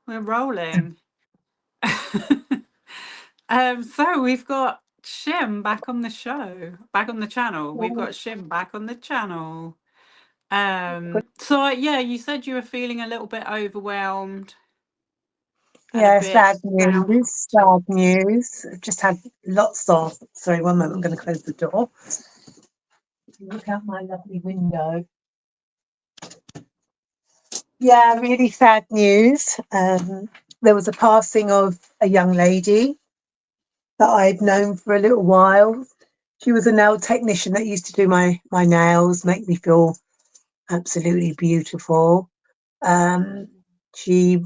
We're rolling. So we've got Shim back on the show, back on the channel. We've got Shim back on the channel. So yeah, you said you were feeling a little bit overwhelmed and a Yeah, bit sad down. news, sad news. I've just had lots of, sorry, one moment, I'm going to close the door. Look out my lovely window. Yeah, really sad news. There was a passing of a young lady that I'd known for a little while. She was a nail technician that used to do my nails, make me feel absolutely beautiful. Um, she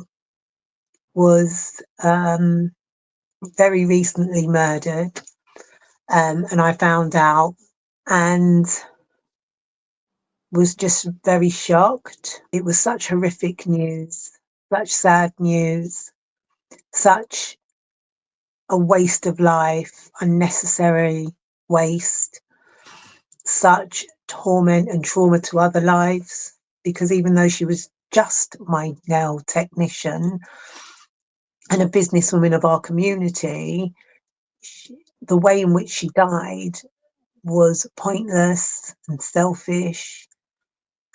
was very recently murdered, and I found out and was just very shocked. It was such horrific news, such sad news, such a waste of life, unnecessary waste, such torment and trauma to other lives. Because even though she was just my nail technician and a businesswoman of our community, the way in which she died was pointless and selfish,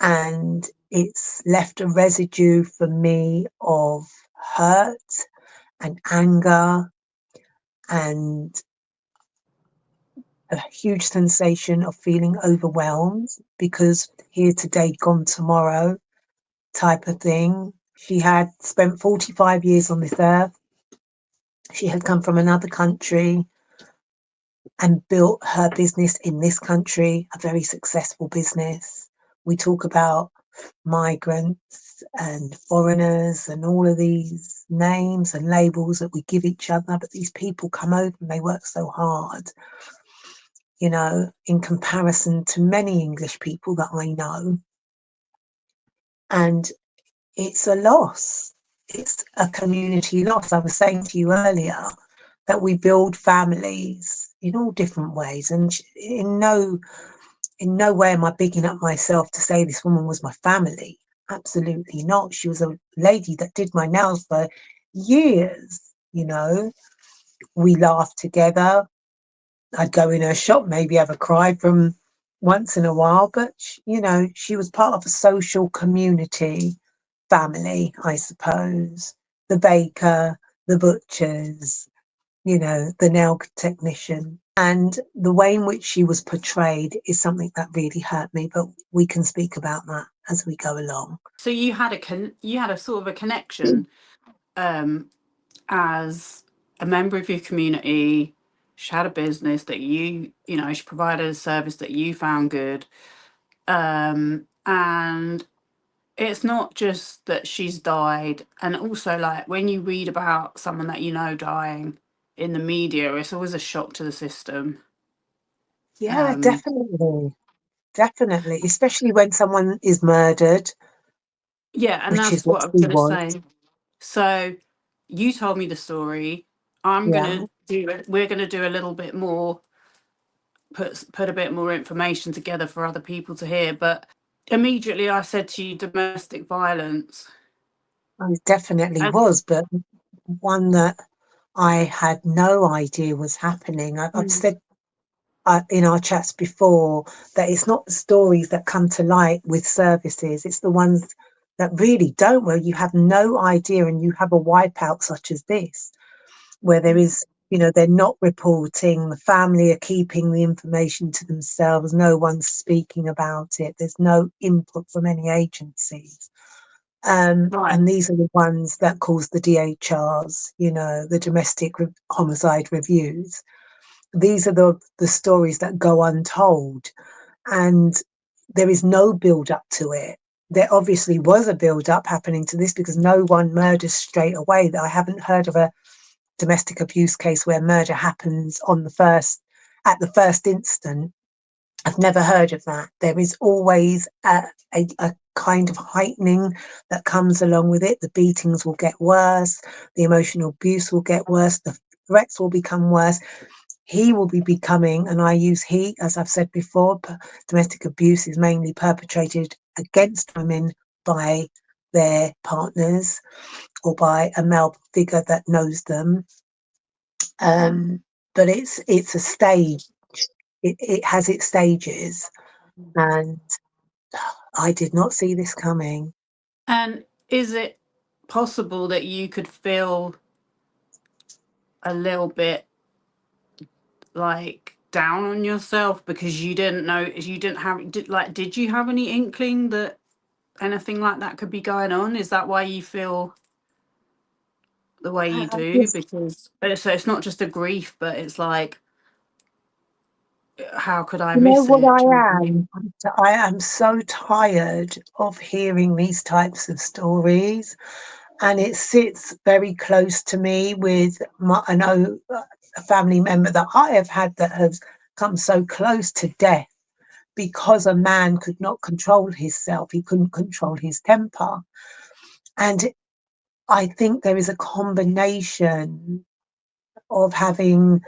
and it's left a residue for me of hurt and anger and a huge sensation of feeling overwhelmed because here today, gone tomorrow type of thing. She had spent 45 years on this earth. She had come from another country and built her business in this country, a very successful business. We talk about migrants and foreigners and all of these names and labels that we give each other, but these people come over and they work so hard, you know, in comparison to many English people that I know. And it's a loss. It's a community loss. I was saying to you earlier that we build families in all different ways, and in no way am I bigging up myself to say this woman was my family. Absolutely not. She was a lady that did my nails for years. You know, we laughed together. I'd go in her shop, maybe have a cry from once in a while, but you know, she was part of a social community family, I suppose. The baker, the butchers, you know, the nail technician. And the way in which she was portrayed is something that really hurt me, but we can speak about that as we go along. So you had you had a sort of a connection um, as a member of your community. She had a business that you know, she provided a service that you found good. And it's not just that she's died, and also like when you read about someone that you know dying in the media, it's always a shock to the system. Yeah, Um, definitely. Definitely. Especially when someone is murdered, yeah, and which is that's what what I was she gonna was. say. So you told me the story. I'm Yeah. gonna do it. We're gonna do a little bit more, put a bit more information together for other people to hear. But immediately I said to you, domestic violence. It definitely And was, but one that I had no idea was happening. I've mm, said in our chats before that it's not the stories that come to light with services, it's the ones that really don't, where you have no idea and you have a wipeout such as this, where there is, you know, they're not reporting, the family are keeping the information to themselves, no one's speaking about it, there's no input from any agencies. right, And these are the ones that cause the DHRs, you know, the domestic homicide reviews. These are the stories that go untold, and there is no build up to it. There obviously was a build up happening to this because no one murders straight away. I haven't heard of a domestic abuse case where murder happens on the first at the first instant. I've never heard of that. There is always a kind of heightening that comes along with it. The beatings will get worse, the emotional abuse will get worse, the threats will become worse. He will be becoming, and I use he, as I've said before, domestic abuse is mainly perpetrated against women by their partners or by a male figure that knows them. Um, but it's a stage. It has its stages, and I did not see this coming. And is it possible that you could feel a little bit like down on yourself because you didn't know, you didn't have, did you have any inkling that anything like that could be going on? Is that why you feel the way you I do? just, Because so it's not just a grief, but it's like, how could I you know miss what it? Do you know I what I am? mean? I am so tired of hearing these types of stories, and it sits very close to me with I know a family member that I have had that has come so close to death because a man could not control himself. He couldn't control his temper. And I think there is a combination of having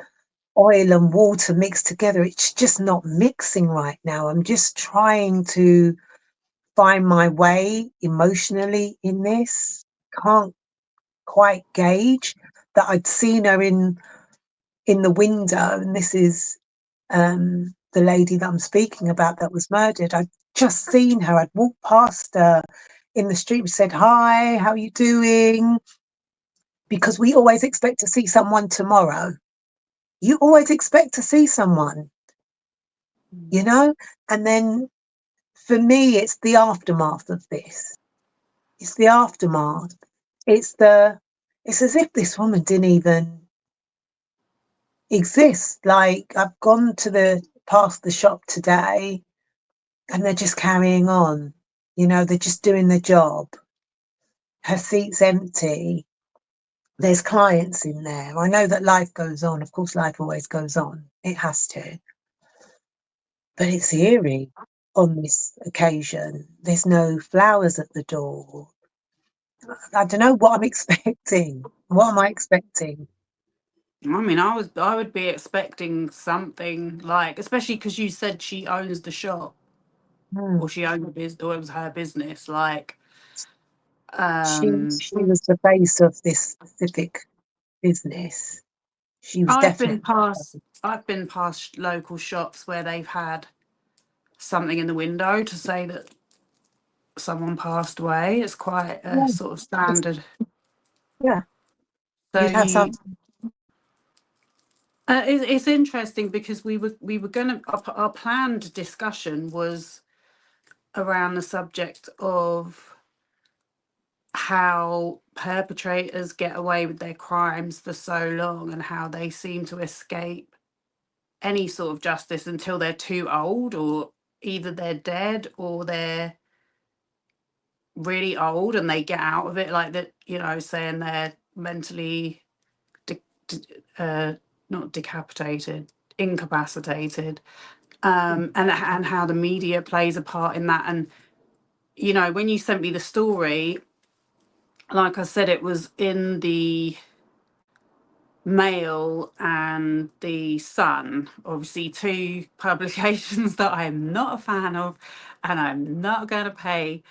oil and water mixed together. It's just not mixing right now. I'm just trying to find my way emotionally in this. Can't quite gauge that I'd seen her in the window, and this is the lady that I'm speaking about that was murdered. I'd just seen her. I'd walked past her in the street. We said, "Hi, how are you doing?" Because we always expect to see someone tomorrow. You always expect to see someone, you know? And then for me, it's the aftermath of this. It's the aftermath. It's the, it's as if this woman didn't even exist. Like I've gone to the past the shop today and they're just carrying on. You know, they're just doing the job. Her seat's empty. There's clients in there. I know that life goes on. Of course, life always goes on. It has to. But it's eerie on this occasion. There's no flowers at the door. I don't know what I'm expecting. What am I expecting? I mean, I would be expecting something like, especially because you said she owns the shop, Hmm. or she owned the business, or it was her business. Like, She was the base of this specific business. She was I've been definitely. past I've been past local shops where they've had something in the window to say that someone passed away. It's quite a Yeah, sort of just, standard. yeah. So You'd have you, something. it's interesting because we were gonna, our planned discussion was around the subject of how perpetrators get away with their crimes for so long and how they seem to escape any sort of justice until they're too old, or either they're dead or they're really old and they get out of it, like that, saying they're mentally de- de- uh, not decapitated, incapacitated, and how the media plays a part in that. And when you sent me the story, like I said, it was in the Mail and the Sun, obviously two publications that I'm not a fan of and I'm not going to pay.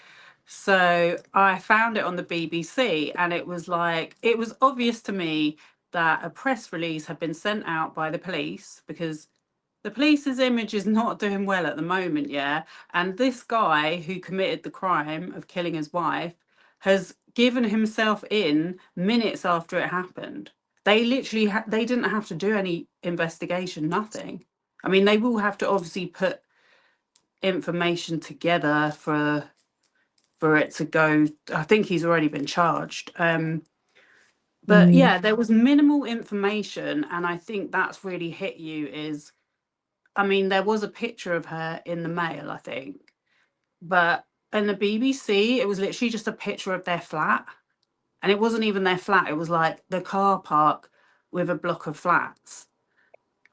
So I found it on the BBC, and it was like, it was obvious to me that a press release had been sent out by the police, because the police's image is not doing well at the moment, yeah. And this guy who committed the crime of killing his wife has given himself in minutes after it happened. They literally they didn't have to do any investigation, nothing. I mean, they will have to obviously put information together for it to go. I think he's already been charged. But Mm. yeah, there was minimal information, and I think that's really hit you. Is, I mean, there was a picture of her in the Mail, I think, but in the BBC, it was literally just a picture of their flat, and it wasn't even their flat. It was like the car park with a block of flats.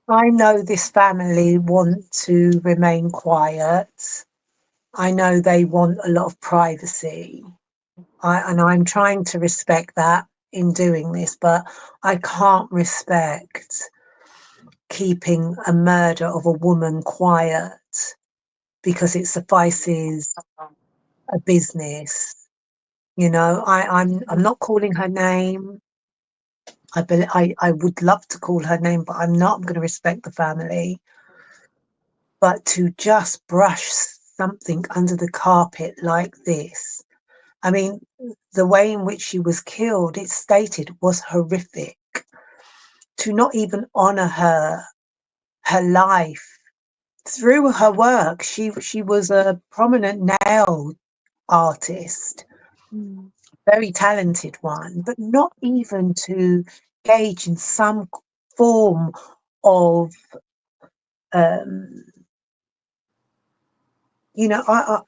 I know this family want to remain quiet. I know they want a lot of privacy. And I'm trying to respect that in doing this, but I can't respect keeping a murder of a woman quiet because it suffices a business. You know, I'm not calling her name. I would love to call her name, but I'm not. I'm going to respect the family. But to just brush something under the carpet like this, I mean, the way in which she was killed, it's stated, was horrific. To not even honour her life through her work, she was a prominent nail artist, Mm. very talented one, but not even to engage in some form of um, you know,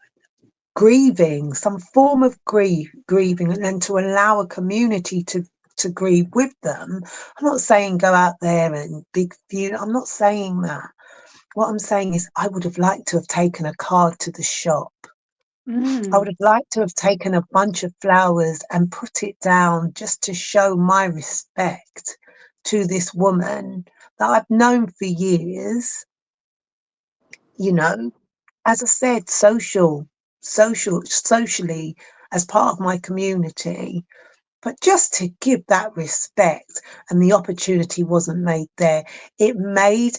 grieving, some form of grieving, and then to allow a community to grieve with them. I'm not saying go out there and big view. I'm not saying that. What I'm saying is, I would have liked to have taken a card to the shop. I would Mm. have liked to have taken a bunch of flowers and put it down just to show my respect to this woman that I've known for years, you know, as I said, socially as part of my community, but just to give that respect, and the opportunity wasn't made there. It made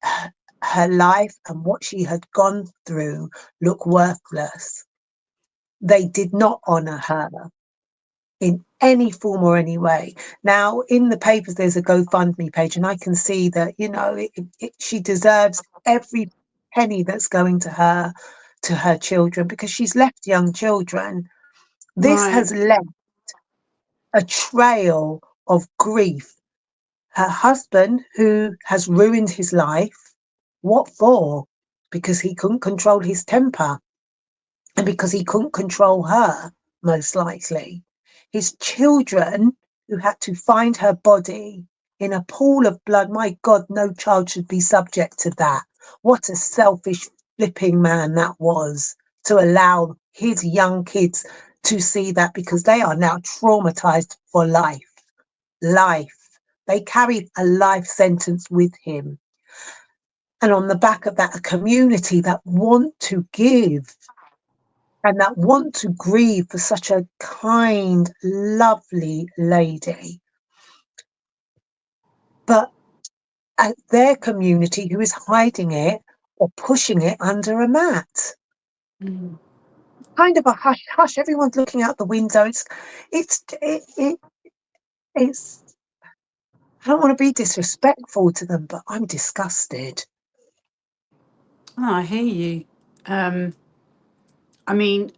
her, her life and what she had gone through look worthless. They did not honour her in any form or any way. Now, in the papers, there's a GoFundMe page, and I can see that, you know, she deserves every penny that's going to her children, because she's left young children. This Right. has left a trail of grief. Her husband, who has ruined his life, what for? Because he couldn't control his temper, and because he couldn't control her, most likely. His children, who had to find her body in a pool of blood. My God, no child should be subject to that. What a selfish, flipping man that was, to allow his young kids to see that, because they are now traumatized for life. Life. They carried a life sentence with him. And on the back of that, a community that want to give and that want to grieve for such a kind, lovely lady. But their community who is hiding it or pushing it under a mat. Mm. Kind of a hush hush. Everyone's looking out the window. It's. I don't want to be disrespectful to them, but I'm disgusted. Oh, I hear you. Um, I mean,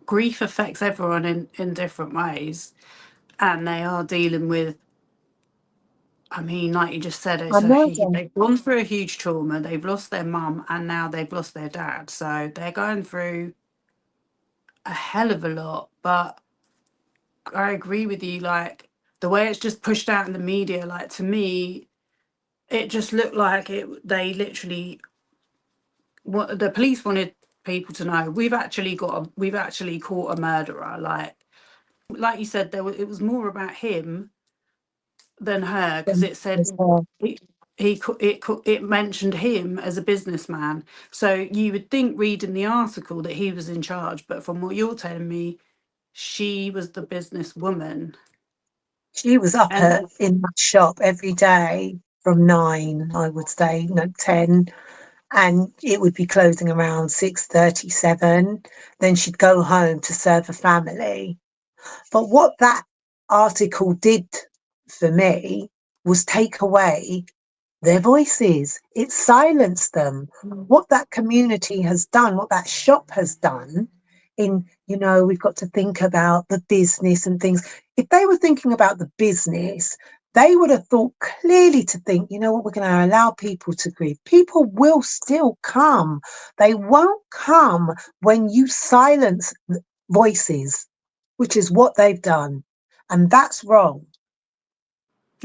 grief affects everyone in different ways, and they are dealing with. I mean, like you just said, I know them. they've gone through a huge trauma. They've lost their mum, and now they've lost their dad. So they're going through a hell of a lot. But I agree with you. Like the way it's just pushed out in the media, like to me, it just looked like it. They literally, what the police wanted people to know. We've actually caught a murderer. Like you said, it was more about him than her, because Them it said as well. it, it mentioned him as a businessman. So you would think reading the article that he was in charge, but from what you're telling me, she was the businesswoman. She was up And in that shop every day from 9, I would say, no, 10, and it would be closing around 6:37. Then she'd go home to serve a family. But what that article did for me was take away their voices. It silenced them. What that community has done, what that shop has done, in, you know, we've got to think about the business and things. If they were thinking about the business, they would have thought clearly to think, you know what, we're going to allow people to grieve. People will still come. They won't come when you silence voices, which is what they've done. And that's wrong.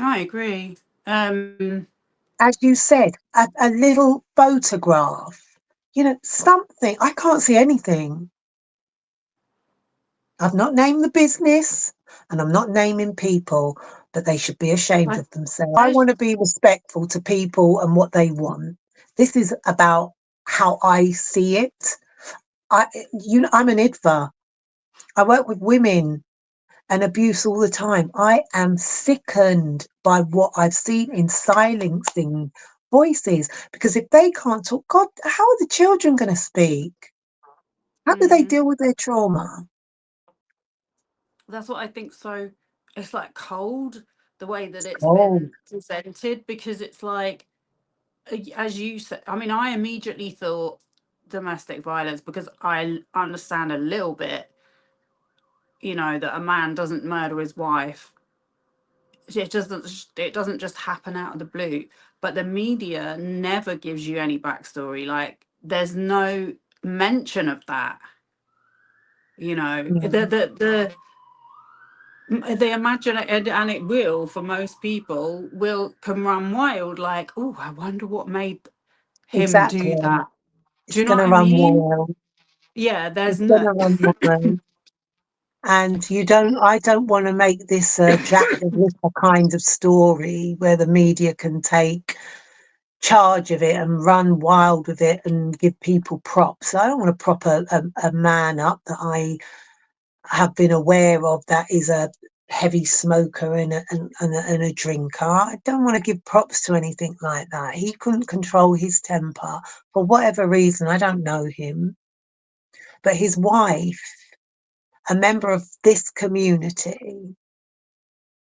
I agree. As you said, a little photograph, you know, something. I can't see anything. I've not named the business and I'm not naming people, but they should be ashamed I, of themselves. I I want to be respectful to people and what they want. This is about how I see it. I'm an IDVA. I work with women and abuse all the time. I am sickened by what I've seen in silencing voices, because if they can't talk, God, how are the children going to speak? How do they Mm. deal with their trauma? That's what I think. So it's like cold the way that it's Oh, been presented, because it's like, as you said, I mean, I immediately thought domestic violence because I understand a little bit, that a man doesn't murder his wife. It doesn't just happen out of the blue. But the media never gives you any backstory. Like, there's no mention of that. yeah, They imagine it, and it will, for most people, will can run wild. Like, oh, I wonder what made him do exactly. that. Do It's you know going what to I run mean? wild. Yeah, It's there's going no. to run wild. And I don't want to make this a Jack the Ripper kind of story where the media can take charge of it and run wild with it and give people props. I don't want to prop a man up that I have been aware of that is a heavy smoker and a drinker. I don't want to give props to anything like that. He couldn't control his temper for whatever reason. I don't know him. But his wife, a member of this community,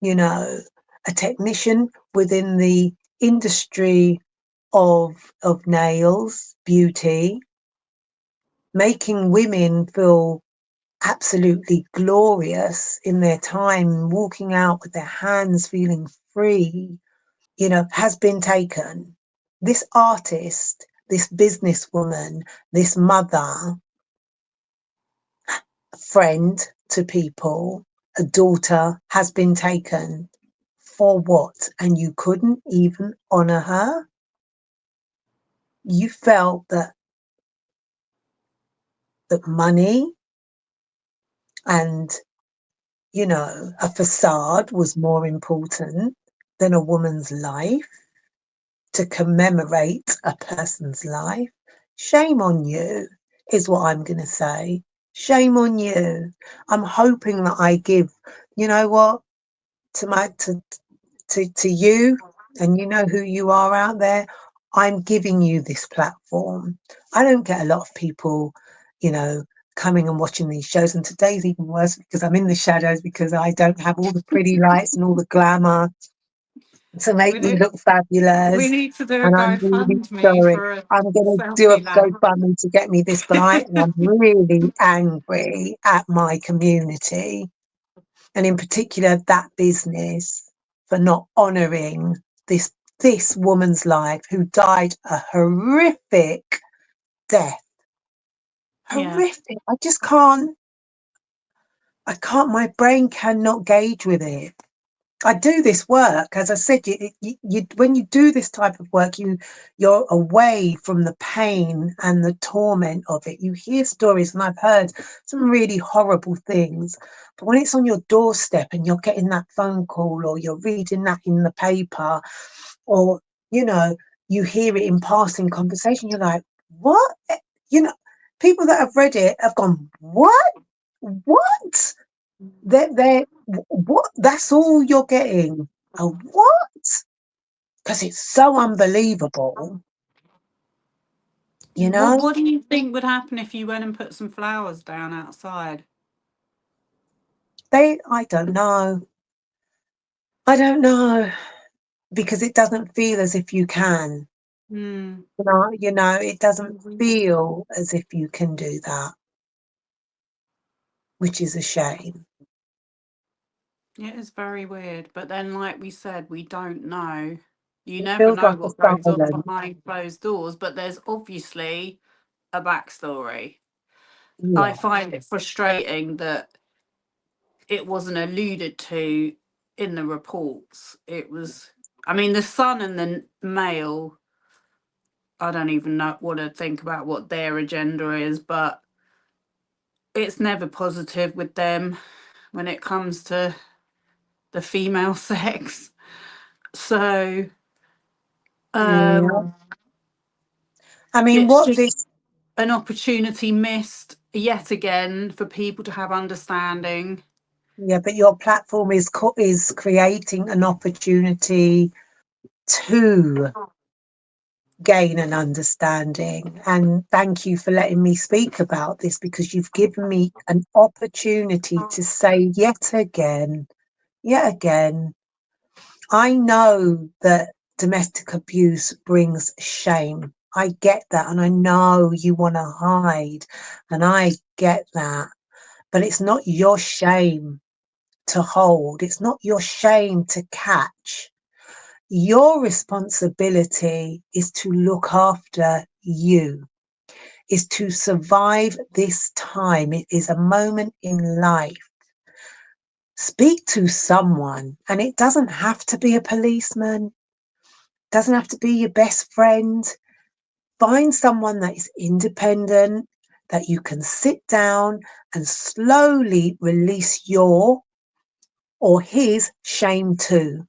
you know, a technician within the industry of nails, beauty, making women feel absolutely glorious in their time, walking out with their hands feeling free, has been taken. This artist, this businesswoman, this mother, friend to people, a daughter has been taken. For what? And you couldn't even honor her? You felt that money and, a facade was more important than a woman's life, to commemorate a person's life. Shame on you, is what I'm going to say. Shame on you. I'm hoping that I give, you know what, to my to you, and you know who you are out there. I'm giving you this platform. I don't get a lot of people, you know, coming and watching these shows, and today's even worse because I'm in the shadows, because I don't have all the pretty lights and all the glamour to make we me need, look we fabulous. need to do a And I'm really GoFundMe sorry. for a I'm going to do a selfie lamp. GoFundMe to get me this light, and I'm really angry at my community, and in particular that business, for not honouring this woman's life, who died a horrific death. Yeah, Horrific. I can't, my brain cannot gauge with it. I do this work, as I said. When you do this type of work, you're away from the pain and the torment of it. You hear stories, and I've heard some really horrible things. But when it's on your doorstep and you're getting that phone call, or you're reading that in the paper, or you know, you hear it in passing conversation, you're like, what? You know, people that have read it have gone, what? What? They're what? That's all you're getting. A what? Because it's so unbelievable. You what know, what do you think would happen if you went and put some flowers down outside? I don't know. I don't know, because it doesn't feel as if you can. Hmm. It doesn't feel as if you can do that, which is a shame. It is very weird, but then, like we said, we don't know. You It never feels know like a what goes on silence. behind closed doors, but there's obviously a backstory. I Yeah. find it frustrating that it wasn't alluded to in the reports. It was, I mean, the son and the male, I don't even know what to think about what their agenda is, but it's never positive with them when it comes to the female sex. So, Yeah. um, I mean, it's what just this an opportunity missed yet again for people to have understanding. Yeah, but your platform is creating an opportunity to gain an understanding. And thank you for letting me speak about this, because you've given me an opportunity to say yet again, I know that domestic abuse brings shame. I get that. And I know you want to hide. And I get that. But it's not your shame to hold. It's not your shame to catch. Your responsibility is to look after you, is to survive this time. It is a moment in life. Speak to someone, and it doesn't have to be a policeman, doesn't have to be your best friend. Find someone that is independent, that you can sit down and slowly release your or his shame to.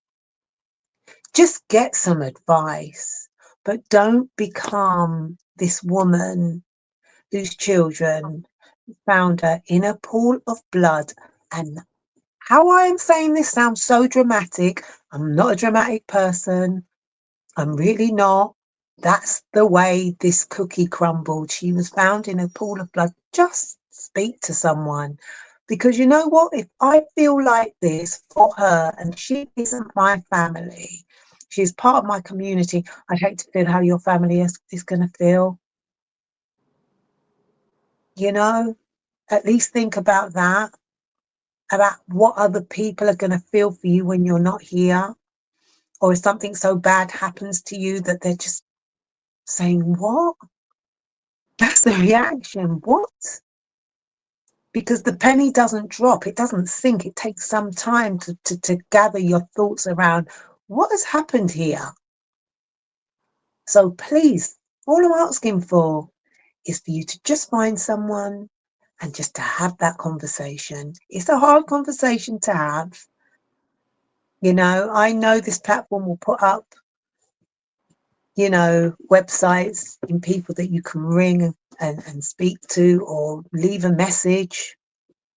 Just get some advice, but don't become this woman whose children found her in a pool of blood. And how I am saying this sounds so dramatic. I'm not a dramatic person. I'm really not. That's the way this cookie crumbled. She was found in a pool of blood. Just speak to someone. Because you know what? If I feel like this for her and she isn't my family, she's part of my community, I'd hate to feel how your family is going to feel. You know, at least think about that, about what other people are going to feel for you when you're not here. Or if something so bad happens to you that they're just saying, what? That's the reaction. What? Because the penny doesn't drop, it doesn't sink. It takes some time to gather your thoughts around what has happened here. So please, all I'm asking for is for you to just find someone and just to have that conversation. It's a hard conversation to have. You know, I know this platform will put up, you know, websites and people that you can ring and speak to or leave a message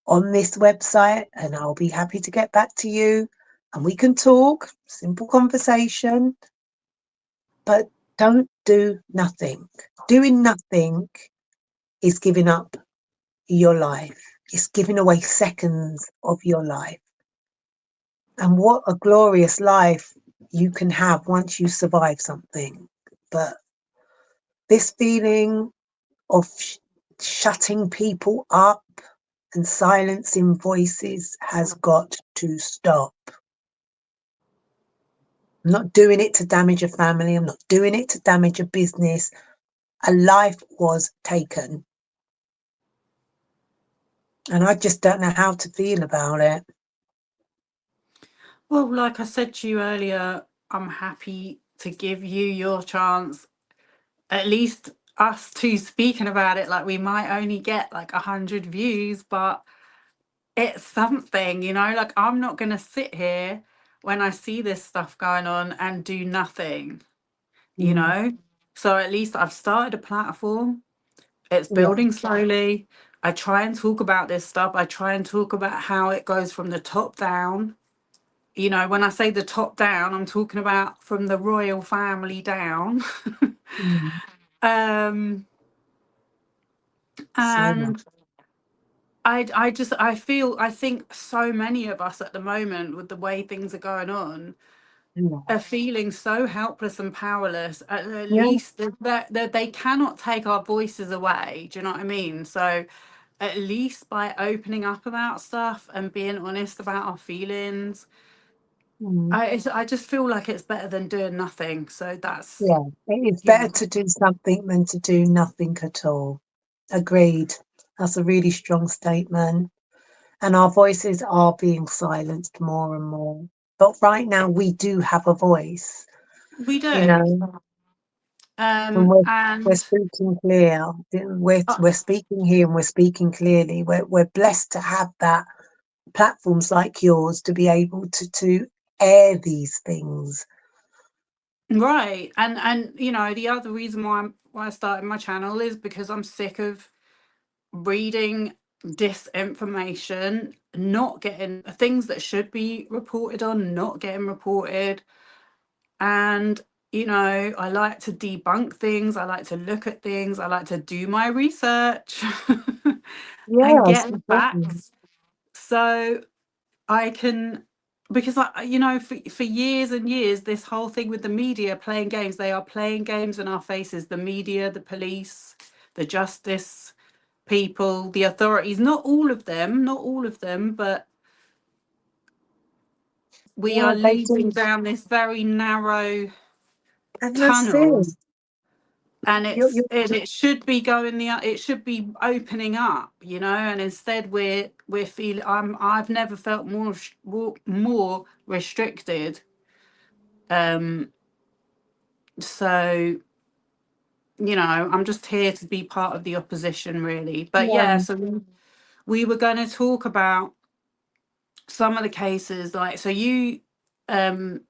on this website, and I'll be happy to get back to you and we can talk, simple conversation, but don't do nothing. Doing nothing is giving up your life. It's giving away seconds of your life. And what a glorious life you can have once you survive something. But this feeling of shutting people up and silencing voices has got to stop. I'm not doing it to damage a family. I'm not doing it to damage a business. A life was taken. And I just don't know how to feel about it. Well, like I said to you earlier, I'm happy to give you your chance. At least us two speaking about it, like we might only get like 100 views, but it's something, you know, like I'm not going to sit here when I see this stuff going on and do nothing, you Mm, know? So at least I've started a platform. It's yeah. building slowly. I try and talk about this stuff. I try and talk about how it goes from the top down. You know, when I say the top down, I'm talking about from the royal family down. Mm, um, so much. and I think so many of us at the moment, with the way things are going on, Yeah. are feeling so helpless and powerless. At Yeah. least that they cannot take our voices away. Do you know what I mean? So at least by opening up about stuff and being honest about our feelings, Mm, I just feel like it's better than doing nothing. So that's, yeah. It is you better know. to do something than to do nothing at all. Agreed. That's a really strong statement. And our voices are being silenced more and more. But right now, we do have a voice, We you do. know, and we're And speaking clear. We're speaking here and we're speaking clearly. We're blessed to have that platforms like yours to be able to air these things. right. And you know, the other reason why I started my channel is because I'm sick of reading disinformation, not getting things that should be reported on, not getting reported. And, I like to debunk things. I like to look at things. I like to do my research and Yes, get the definitely. facts. So I can, because for years and years, this whole thing with the media playing games, they are playing games in our faces. The media, the police, the justice people, the authorities, not all of them, but we Yeah, are they leading do. down this very narrow And that's tunnel. it. And You're it should be it should be opening up, and instead we're feeling, I've never felt more restricted. um so I'm just here to be part of the opposition, really. But yeah, yeah, so we were going to talk about some of the cases, like, so you um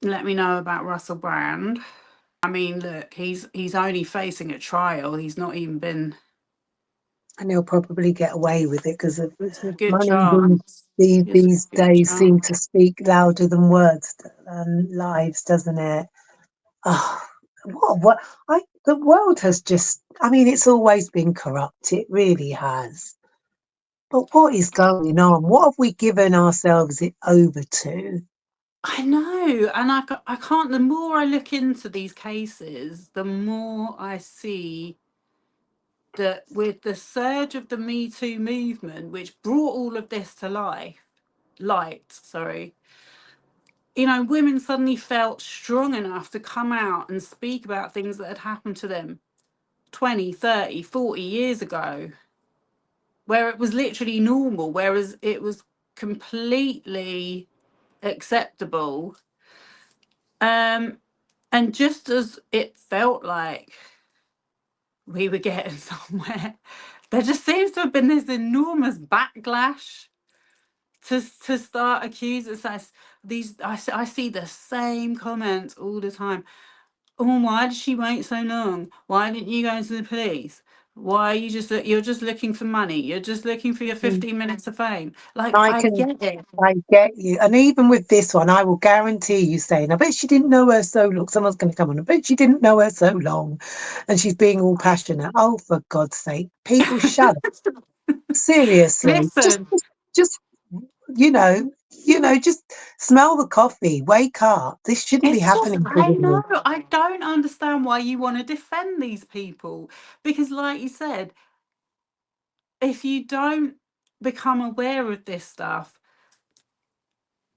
let me know about Russell Brand. I mean, look, he's only facing a trial. He's not even been. and he'll probably get away with it because of It's a good money. chance. It's a These good days seem chance. to speak louder than words, lives, doesn't it? Oh, what the world has just, I mean, it's always been corrupt. It really has. But what is going on? What have we given ourselves it over to? I know, and I can't. The more I look into these cases, the more I see that with the surge of the Me Too movement, which brought all of this to light, sorry, women suddenly felt strong enough to come out and speak about things that had happened to them 20, 30, 40 years ago, where it was literally normal, whereas it was completely acceptable. Um, and just as it felt like we were getting somewhere, there just seems to have been this enormous backlash to start accusing us. I see the same comments all the time. Oh, why did she wait so long? Why didn't you go to the police? Why are you you're just looking for money? You're just looking for your Mm. 15 minutes of fame. Like, I I can, get it. I get you. And even with this one, I will guarantee you saying, I bet she didn't know her so long. Someone's going to come on. I bet she didn't know her so long. And she's being all passionate. Oh, for God's sake. People, shut up. Seriously. Listen, Just, you know, just smell the coffee. Wake up. This shouldn't be it's just, happening to I know, women. I don't understand why you want to defend these people. Because, like you said, if you don't become aware of this stuff,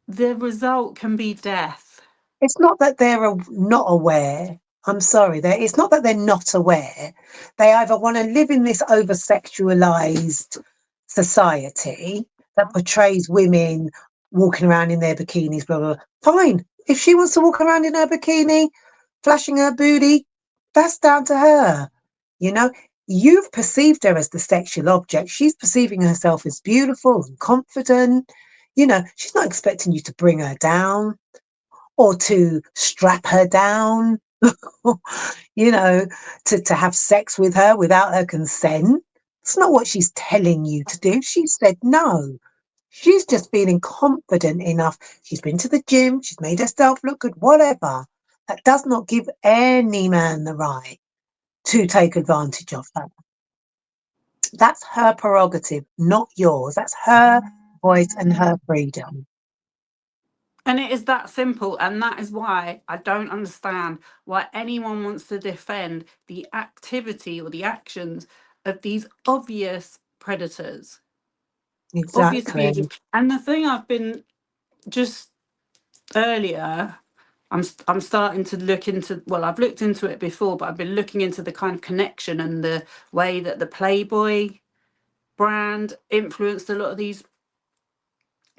the result can be death. It's not that they're not aware. I'm sorry. It's not that they're not aware. They either want to live in this over sexualized society that portrays women walking around in their bikinis, blah, blah, blah. Fine. If she wants to walk around in her bikini, flashing her booty, that's down to her. You know, you've perceived her as the sexual object. She's perceiving herself as beautiful and confident. She's not expecting you to bring her down or to strap her down, you know, to have sex with her without her consent. It's not what she's telling you to do. She said no. She's just feeling confident enough. She's been to the gym, she's made herself look good, whatever. That does not give any man the right to take advantage of her. That's her prerogative, not yours. That's her voice and her freedom. And it is that simple. And that is why I don't understand why anyone wants to defend the activity or the actions of these obvious predators. Obvious abusers. Exactly. And the thing I've been just earlier, I'm starting to look into, well, I've looked into it before, but I've been looking into the kind of connection and the way that the Playboy brand influenced a lot of these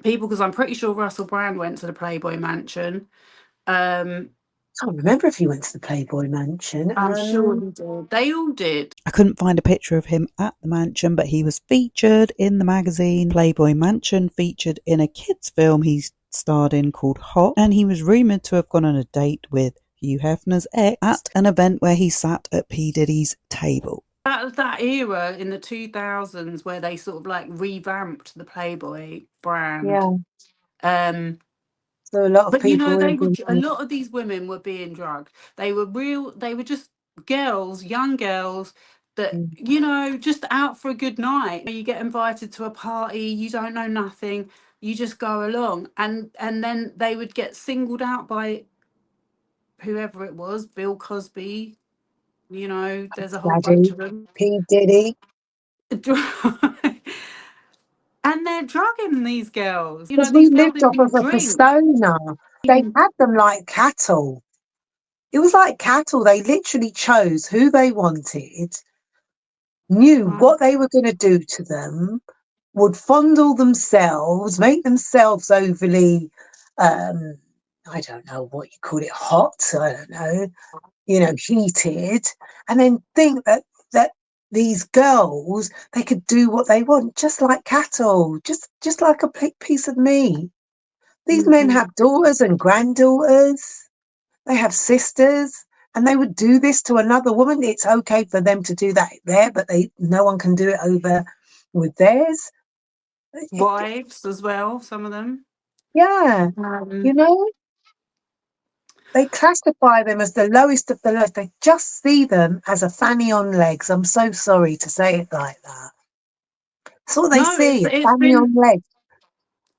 people, because I'm pretty sure Russell Brand went to the Playboy mansion. Um, I can't remember if he went to the Playboy Mansion. I'm sure he did. They all did. I couldn't find a picture of him at the mansion, but he was featured in the magazine Playboy Mansion, featured in a kids' film he starred in called Hot, and he was rumoured to have gone on a date with Hugh Hefner's ex at an event where he sat at P. Diddy's table. that era in the 2000s where they sort of like revamped the Playboy brand. Yeah. Um, So a lot of but you people know, were they were a thinking, lot of these women were being drugged. They were real. They were just girls, young girls that mm, just out for a good night. You get invited to a party, you don't know nothing, you just go along, and then they would get singled out by whoever it was, Bill Cosby. There's a whole bunch Daddy, of them. P. Diddy. And they're drugging these girls. Because we These girls lived didn't off of even a drink. persona. They had them like cattle. It was like cattle. They literally chose who they wanted, knew Right. what they were going to do to them, would fondle themselves, make themselves overly, um, I don't know what you call it, hot, I don't know, heated, and then think that these girls, they could do what they want, just like cattle, just like a piece of meat. These men Hmm. have daughters and granddaughters. They have sisters, and they would do this to another woman. It's okay for them to do that there, but no one can do it over with theirs. Wives as well, some of them. Yeah, you Um, know, they classify them as the lowest of the lowest. They just see them as a fanny on legs. I'm so sorry to say it like that. That's what they no, see, a fanny on legs.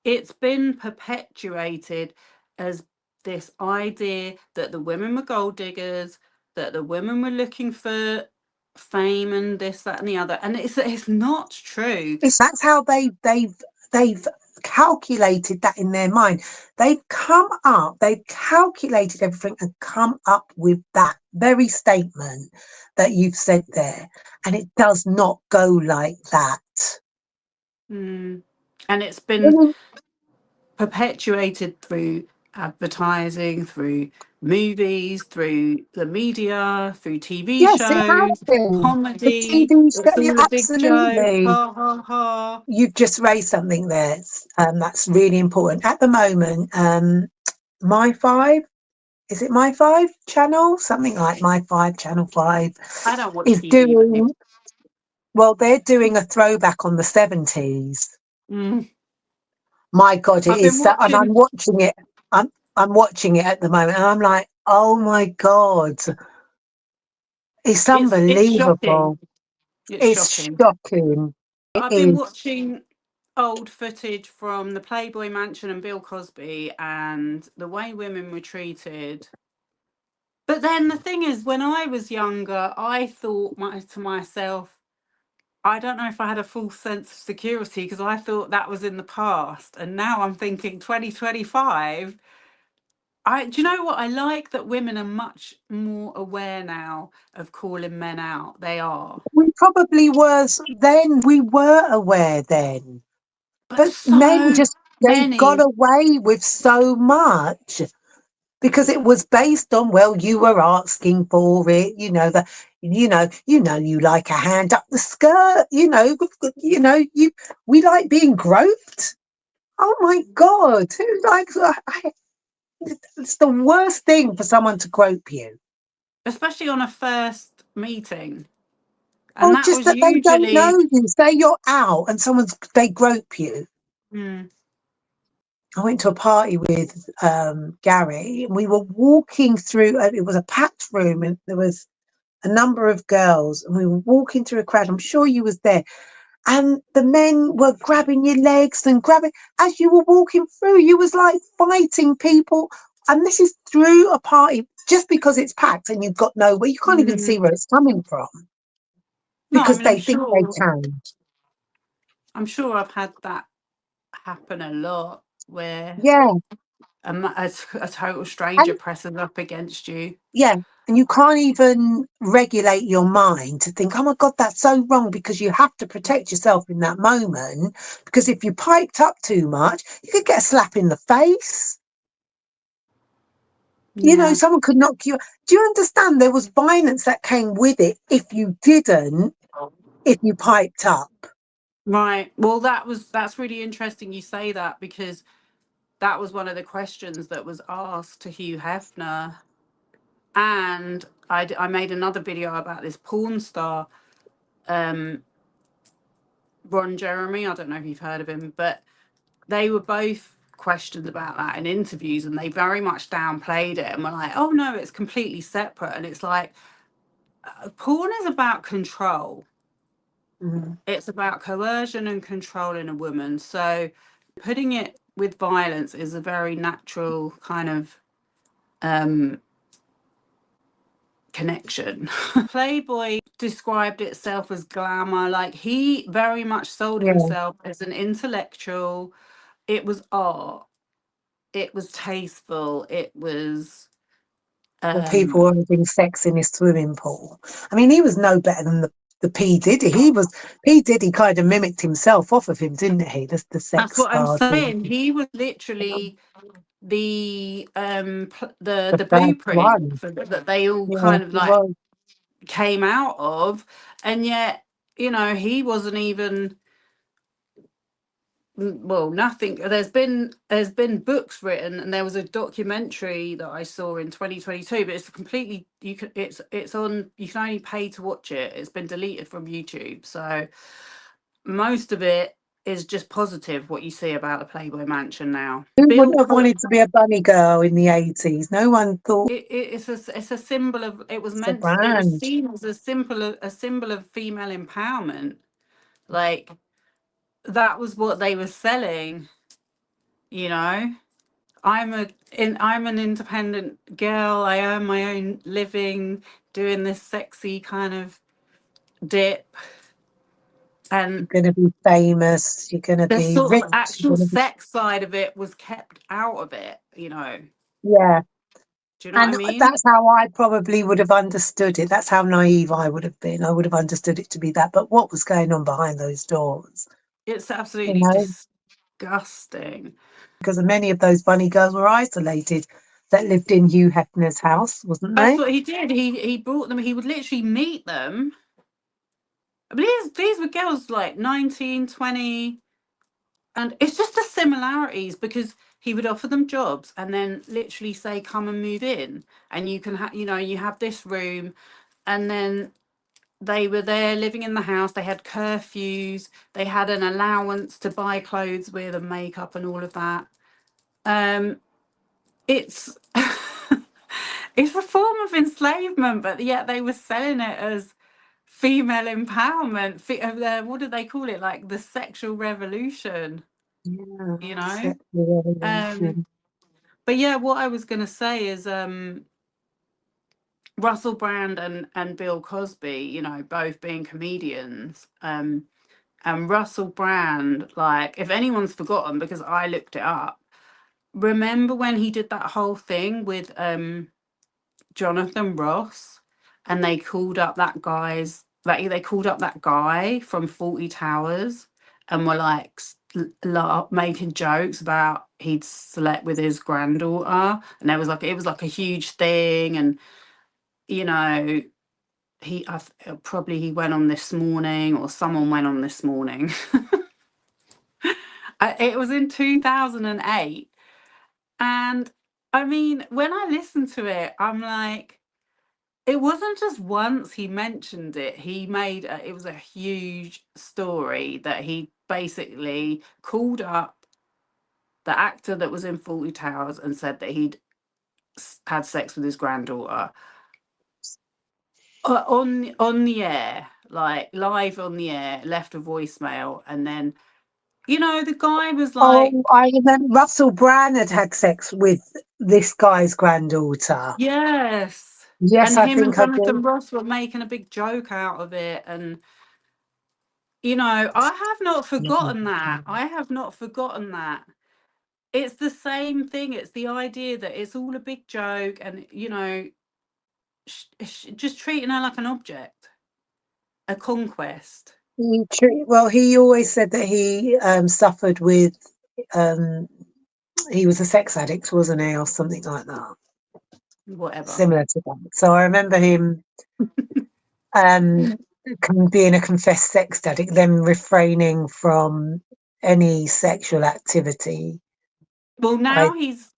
it's been perpetuated as this idea that the women were gold diggers, that the women were looking for fame and this, that, and the other, and it's not true. That's how they've calculated that in their mind. They've calculated everything and come up with that very statement that you've said there. And it does not go like that. Mm. And it's been Women, perpetuated through advertising, through movies, through the media, through TV yes, it has shows, been. The comedy. TV show, It's yeah, all a big joke. absolutely. Ha ha ha. You've just raised something there that's really important. At the moment, My Five, is it My Five channel? Something like My Five, Channel 5, I don't watch is TV, but yeah. doing, well, they're doing a throwback on the 70s. Mm. My God, it I've been is so, and I'm watching. watching it. I'm watching it at the moment, and I'm like, oh my God, it's It's shocking. unbelievable. It's It's shocking. shocking. It I've been is. watching old footage from the Playboy Mansion and Bill Cosby and the way women were treated. But then the thing is, when I was younger, I thought to myself, I don't know if I had a full sense of security because I thought that was in the past. And now I'm thinking 2025. Do you know what? I like that women are much more aware now of calling men out. They are. We probably was then. We were aware then, But but men so just they got many. away with so much because it was based on, well, you were asking for it, you like a hand up the skirt, you we like being groped. Oh my God, who likes it's the worst thing for someone to grope you. Especially on a first meeting. And Or that just was that they don't usually. know you. Say you're out and they grope you. Mm, I went to a party with Gary, and we were walking through. It was a packed room, and there was a number of girls, and we were walking through a crowd. I'm sure you was there, and the men were grabbing your legs and grabbing as you were walking through. You was like fighting people, and this is through a party just because it's packed and you've got nowhere. You can't even see mm. where it's coming from No, I because mean, I'm they think they sure. can. I'm sure I've had that happen a lot where Yeah, a total stranger and presses up against you. yeah, and you can't even regulate your mind to think, oh my God, that's so wrong, because you have to protect yourself in that moment. Because if you piped up too much, you could get a slap in the face. Yeah. Someone could knock you. Do you understand? There was violence that came with it if you piped up. Right. Well, that's really interesting you say that because that was one of the questions that was asked to Hugh Hefner. And I made another video about this porn star um, Ron Jeremy. I don't know if you've heard of him, but they were both questioned about that in interviews, and they very much downplayed it and were like, "Oh no, it's completely separate." And it's like, porn is about control. It's about coercion and controlling a woman. So putting it with violence is a very natural kind of connection. Playboy described itself as glamour. Like, he very much sold Yeah. himself as an intellectual. It was art. It was tasteful. It was Or people were having sex in his swimming pool. I mean, he was no better than the P Diddy. P Diddy kind of mimicked himself off of him, didn't he? The that's sex what I'm stars, saying. He was literally the the the first blueprint one. for that they all Yeah, kind of he like was. came out of, and yet, he wasn't even, well, nothing. There's been books written, and there was a documentary that I saw in 2022, but it's completely, it's on, you can only pay to watch it. It's been deleted from YouTube, so most of it is just positive, what you see about the Playboy Mansion now. Who Bill wouldn't have Cosby, wanted to be a bunny girl in the 80s? No one thought it's a symbol of, it's a it was brand. seen as a symbol of female empowerment. Like, that was what they were selling, you know. I'm an independent girl. I earn my own living doing this sexy kind of dip, You're and going to be famous. You're going to the be sort of rich. actual You're going to be, sex side of it was kept out of it, you know. yeah. Do you know what I And mean? that's how I probably would have understood it. That's how naive I would have been. I would have understood it to be that. But what was going on behind those doors? It's You absolutely know, disgusting. because many of those bunny girls were isolated that lived in Hugh Hefner's house, wasn't That's they? what he did. He brought them. He would literally meet them. But these were girls like 19, 20. And it's just the similarities, because he would offer them jobs and then literally say, "Come and move in, and you can have, you have this room." And then they were there living in the house. They had curfews. They had an allowance to buy clothes with and makeup and all of that. It's it's a form of enslavement, but yet they were selling it as female empowerment. What do they call it? Like the sexual revolution, Yeah, you know? sexual Um, revolution. but yeah, what I was going to say is, Russell Brand and Bill Cosby, both being comedians. And Russell Brand, like, if anyone's forgotten, because I looked it up, remember when he did that whole thing with Jonathan Ross, and they called up that they called up that guy from 40 Towers, and were like making jokes about he'd slept with his granddaughter, and it was like a huge thing. And you know probably he went on This Morning, or someone went on This Morning. It was in 2008, and I mean, when I listened to it, I'm like, it wasn't just once he mentioned it. It was a huge story that he basically called up the actor that was in 40 Towers and said that he'd had sex with his granddaughter, on the air, like live on the air, left a voicemail, and then the guy was like, Oh, I remember Russell Brand had sex with this guy's granddaughter. yes. Yes, And I him and think I do. Jonathan Ross were making a big joke out of it. And I have not forgotten that. I have not forgotten that. It's the same thing. It's the idea that it's all a big joke, and just treating her like an object, a conquest. Well, he always said that he suffered with, um, he was a sex addict, wasn't he, or something like that, Whatever. similar to that. So I remember him um, being a confessed sex addict, then refraining from any sexual activity. Well, I now he's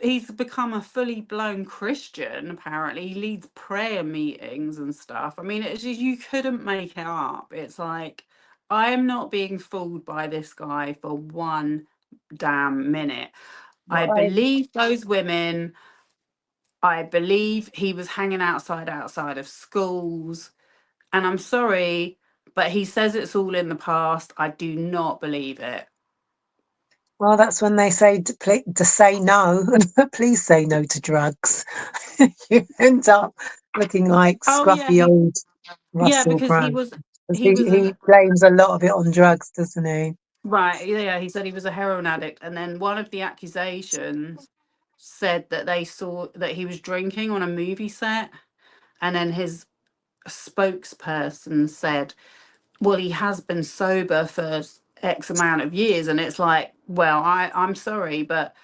he's become a fully blown Christian. Apparently, he leads prayer meetings and stuff. I mean, it's just, you couldn't make it up. It's like, I am not being fooled by this guy for one damn minute. I Well, believe those women. I believe he was hanging outside of schools. And I'm sorry, but he says it's all in the past. I do not believe it. well, that's when they say to say no. Please say no to drugs. You end up looking like Oh yeah, scruffy old yeah, Russell because Brand. 'Cause he was he a blames a lot of it on drugs, doesn't he? right, yeah, he said he was a heroin addict, and then one of the accusations said that they saw that he was drinking on a movie set, and then his spokesperson said, well, he has been sober for X amount of years, and it's like, well, I'm sorry, but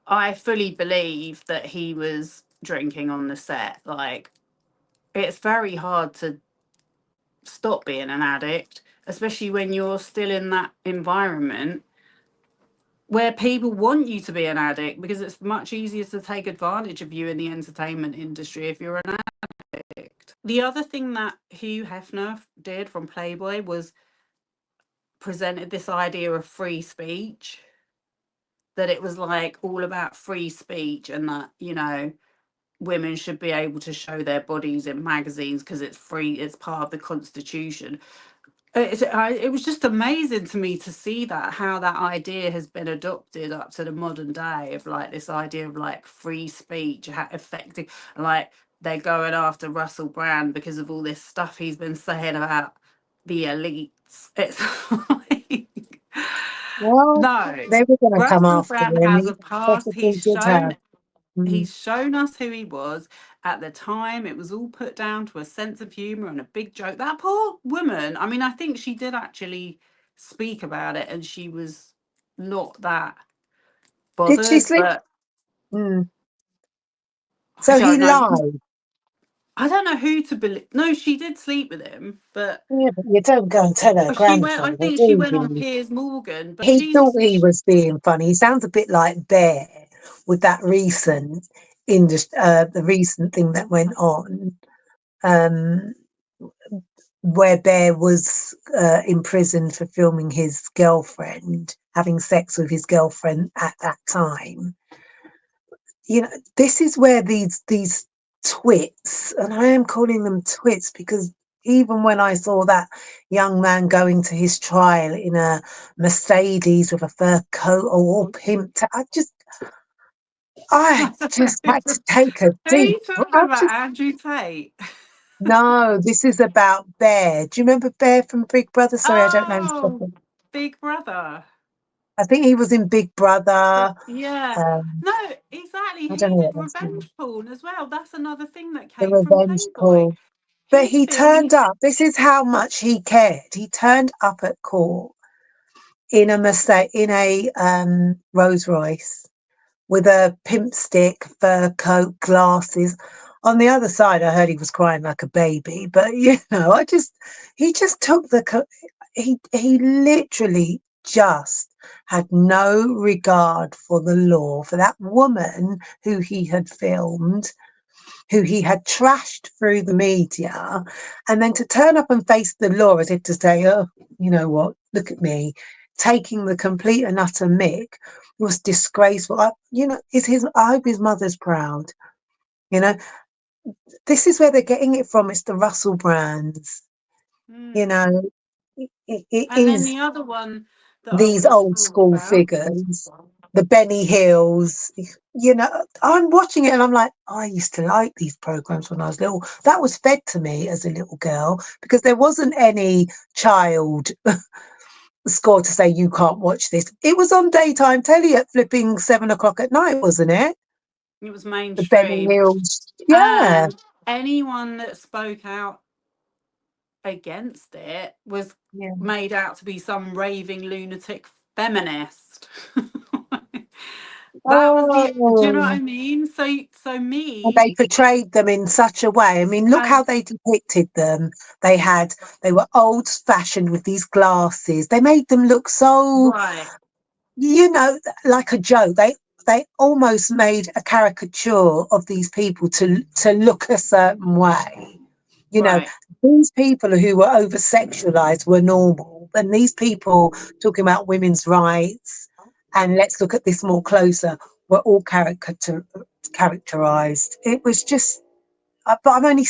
I fully believe that he was drinking on the set. Like, it's very hard to stop being an addict, especially when you're still in that environment where people want you to be an addict, because it's much easier to take advantage of you in the entertainment industry if you're an addict. The other thing that Hugh Hefner did from Playboy was presented this idea of free speech, that it was like all about free speech, and that, women should be able to show their bodies in magazines because it's free, it's part of the constitution. It was just amazing to me to see that, how that idea has been adopted up to the modern day, of like this idea of like free speech affecting, like they're going after Russell Brand because of all this stuff he's been saying about the elites. It's like, Well, no, they were going to come Russell after Brand him. has He a past. possibly did have. Mm. He's shown us who he was. At the time, it was all put down to a sense of humor and a big joke. That poor woman, I mean, I think she did actually speak about it, and she was not that Did she bothered, sleep? but Mm. I So he don't know. lied. I don't know who to believe. No, she did sleep with him, but Yeah, but you don't go and tell her she went, I grandfather, think she do went on you? Piers Morgan, but He thought Jesus. he was being funny. He sounds a bit like Bear with that recent the recent thing that went on, um, where Bear was imprisoned for filming his girlfriend having sex with his girlfriend at that time. You know, this is where these twits, and I am calling them twits because even when I saw that young man going to his trial in a Mercedes with a fur coat, all pimped, I just had to take a Who are deep. you talking about? Andrew Tate? No, this is about Bear. Do you remember Bear from Big Brother? Sorry, I don't know his Oh, proper. Big Brother. I think he was in Big Brother. Yeah. Um, No, exactly. I don't He know did what else. revenge porn as well. That's another thing that The came from revenge Playboy. call. But He he filmed. turned up. This is how much he cared. He turned up at court in a Rolls Royce with a pimp stick, fur coat, glasses. On the other side, I heard he was crying like a baby. But he just took he literally just had no regard for the law, for that woman who he had filmed, who he had trashed through the media, and then to turn up and face the law as if to say, oh, you know what, look at me, taking the complete and utter mick was disgraceful. I hope his mother's proud. You know, this is where they're getting it from. It's the Russell brands. You Mm. know, it And then is the other one that I these want to old talk school about. figures, the Benny Hills. I'm watching it and I'm like, I used to like these programs when I was little. That was fed to me as a little girl because there wasn't any child score to say you can't watch this. It was on daytime telly at flipping 7 o'clock at night, wasn't it? It was The Benny mainstream. Hills. Yeah. And anyone that spoke out against it was Yeah. made out to be some raving lunatic feminist. That was do you know what I Oh. mean? So And me, they portrayed them in such a way. I mean, look how and they depicted them. They were old fashioned with these glasses. They made them look so, right, you know, like a joke. they almost made a caricature of these people to look a certain way. You know, Right. these people who were over sexualized were normal, and these people talking about women's rights and let's look at this more closer were all characterized. It was just, but I'm only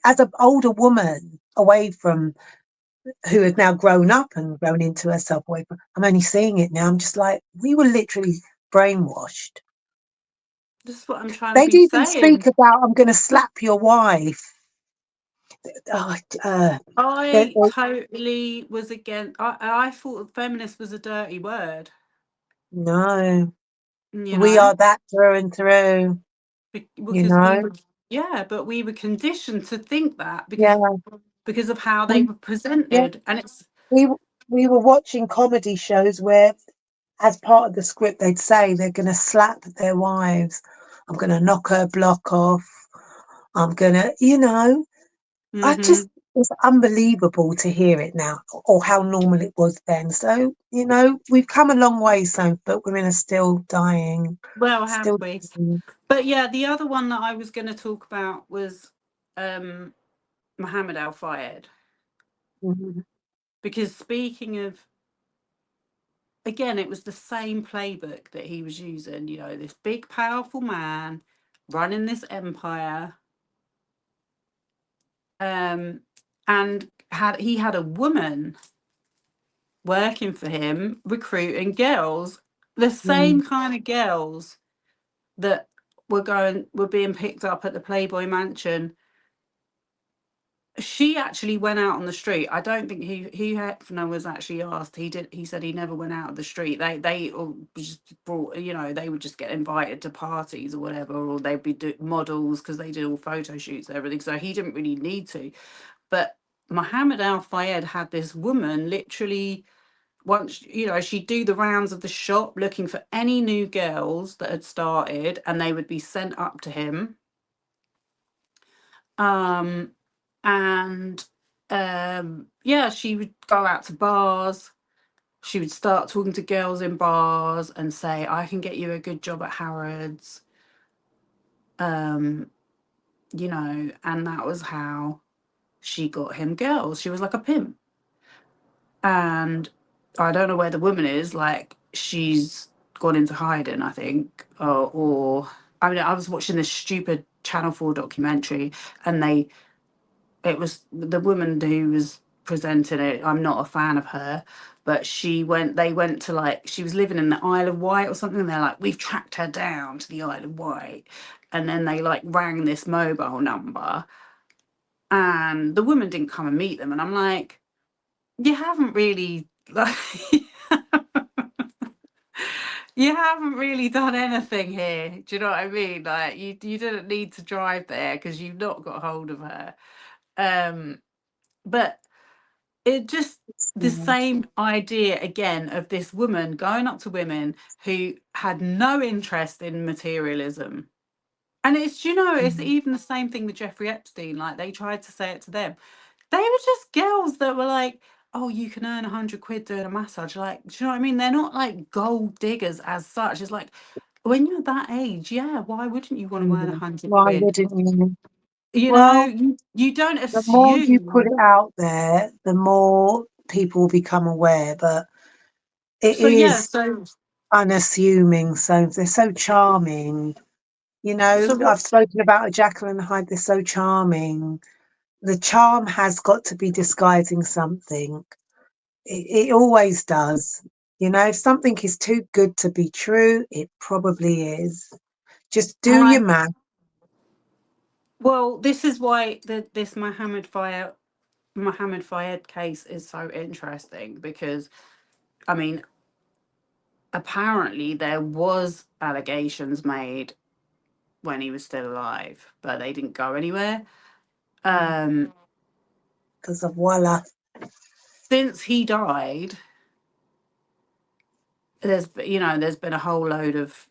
as an older woman away from who has now grown up and grown into herself away from. I'm only seeing it now. I'm just like, we were literally brainwashed. This is what I'm trying to They'd be even speak saying. about, I'm going to slap your wife. Oh, I totally was against. I thought feminist was a dirty word. no, You we know, are that through and through, you because we know? were, yeah, but we were conditioned to think that Yeah, because of how they we, were yeah, presented, and it's we, we were watching comedy shows where, as part of the script, they'd say they're going to slap their wives. I'm going to knock her block off. I'm going to, I hmm just, it's unbelievable to hear it now or how normal it was then. So, we've come a long way, so, but women are still dying, well, have still we? dying. But yeah, the other one that I was going to talk about was um, Mohamed Al Fayed, Mhm. because speaking of, again, it was the same playbook that he was using. You know, this big, powerful man running this empire, and he had a woman working for him, recruiting girls, the Mm, same kind of girls that were being picked up at the Playboy mansion. She actually went out on the street. I don't think he Hefner was actually asked. He said he never went out of the street. They all just brought, they would just get invited to parties or whatever, or they'd be models because they did all photo shoots and everything. So he didn't really need to. But Mohammed Al Fayed had this woman literally, once, she'd do the rounds of the shop looking for any new girls that had started, and they would be sent up to him. Um, and yeah, she would go out to bars. She would start talking to girls in bars and say, I can get you a good job at Harrods. Um, and that was how she got him girls. She was like a pimp. And I don't know where the woman is. Like, she's gone into hiding, I think. Or I mean, I was watching this stupid Channel 4 documentary, and it was the woman who was presenting it. I'm not a fan of her, but they went to, like, she was living in the Isle of Wight or something, and they're like, we've tracked her down to the Isle of Wight. And then they, like, rang this mobile number, and the woman didn't come and meet them. And I'm like, you haven't really, like, you haven't really done anything here. Do you know what I mean? Like, you didn't need to drive there because you've not got hold of her. Um, but it just, the mm, same idea again of this woman going up to women who had no interest in materialism. And it's mm, even the same thing with Jeffrey Epstein. Like, they tried to say it to them. They were just girls that were like, oh, you can earn 100 quid doing a massage. Like, do you know what I mean? They're not like gold diggers as such. It's like, when you're that age, yeah, why wouldn't you want to earn a mm. hundred Why quid? wouldn't you? Well, You don't the more you put assume. it out there, the more people become aware. But it So yeah, is so unassuming. So they're so charming. so what I've spoken about Jacqueline Hyde. They're so charming. The charm has got to be disguising something. It always does. If something is too good to be true, it probably is. Just do and your I math. well, this is why this Mohammed Fayed case is so interesting, because I mean, apparently there was allegations made when he was still alive, but they didn't go anywhere. Um, Because of voila. since he died, there's been a whole load of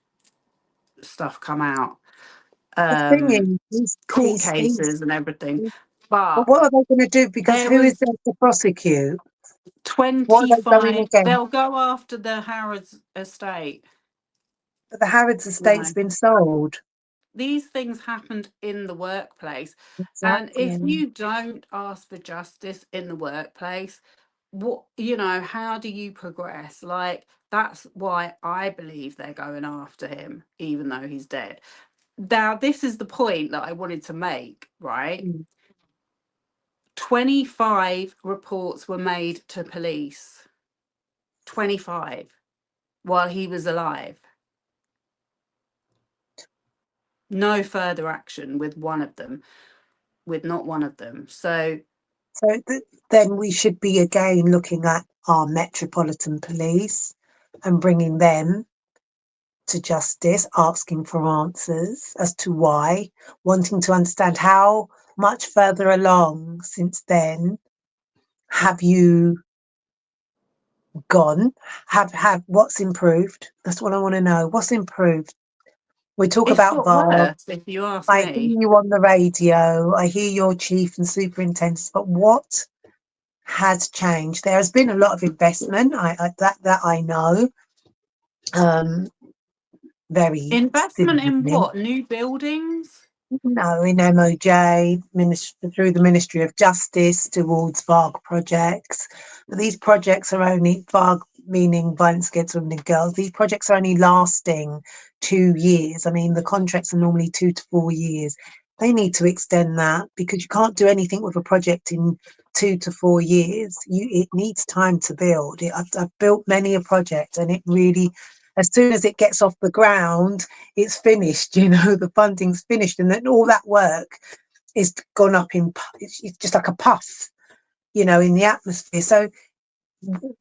stuff come out, The thing um, is, court cases and everything. but But what are they going to do? Because there who is was there to prosecute? What are they going 25. against? They'll go after the Harrods estate. But the Harrods estate's been sold. These things happened in the workplace. And if Exactly. you don't ask for justice in the workplace, what, how do you progress? Like, that's why I believe they're going after him, even though he's dead. Now, this is the point that I wanted to make, right? Mm. 25 reports were made to police. 25 while he was alive. No further action with not one of them. So then we should be again looking at our Metropolitan Police and bringing them to justice, asking for answers as to why, wanting to understand how much further along since then have you gone? Have what's improved? That's what I want to know. What's improved? We talk it's about got VAR. worse, if you ask I hear me. you on the radio. I hear your chief and superintendents, but what has changed? There has been a lot of investment. That I know. Very Investment in steadily. what? New buildings? No, in MOJ, through the Ministry of Justice towards VARG projects. But these projects are only VARG, meaning violence against women and girls. These projects are only lasting 2 years. I mean, the contracts are normally 2 to 4 years. They need to extend that because you can't do anything with a project in 2 to 4 years. It needs time to build. I've built many a project, and it really, as soon as it gets off the ground, it's finished. The funding's finished, and then all that work is gone up it's just like a puff, in the atmosphere. So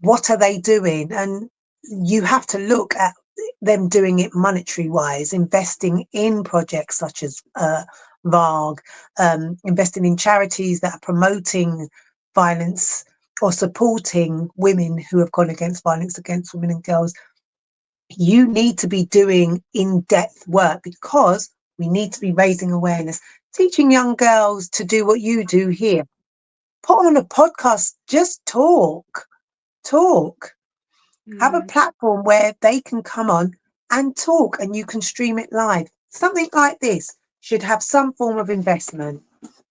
what are they doing? And you have to look at them doing it monetary wise, investing in projects such as VARG, investing in charities that are promoting violence or supporting women who have gone against violence against women and girls. You need to be doing in-depth work because we need to be raising awareness, teaching young girls to do what you do here. Put on a podcast, just talk. Have a platform where they can come on and talk and you can stream it live. Something like this should have some form of investment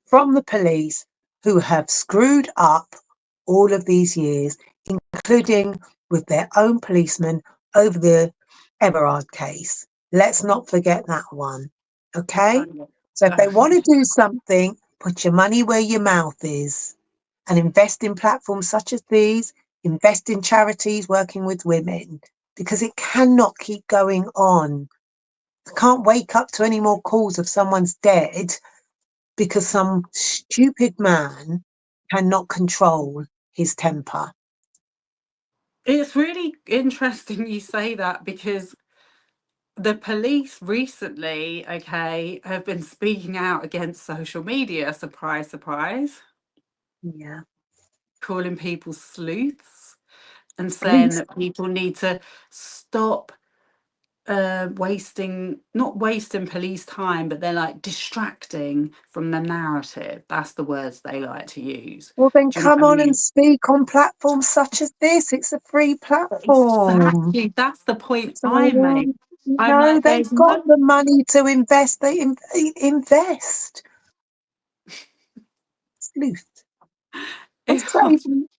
from the police who have screwed up all of these years, including with their own policemen over the Everard case. Let's not forget that one. Okay? So if they want to do something, put your money where your mouth is and invest in platforms such as these, invest in charities working with women, because it cannot keep going on. I can't wake up to any more calls of someone's dead because some stupid man cannot control his temper. It's really interesting you say that because the police recently, have been speaking out against social media. Surprise, surprise. Yeah. Calling people sleuths and saying Please. that people need to stop not wasting police time, but they're like distracting from the narrative. That's the words they like to use. Well, then Do you know what come I on and mean? speak on platforms such as this. It's a free platform. Exactly. That's the point So, I make. I'm like, they've there's got no. the money to invest. They invest. Sleuth. What's If, crazy?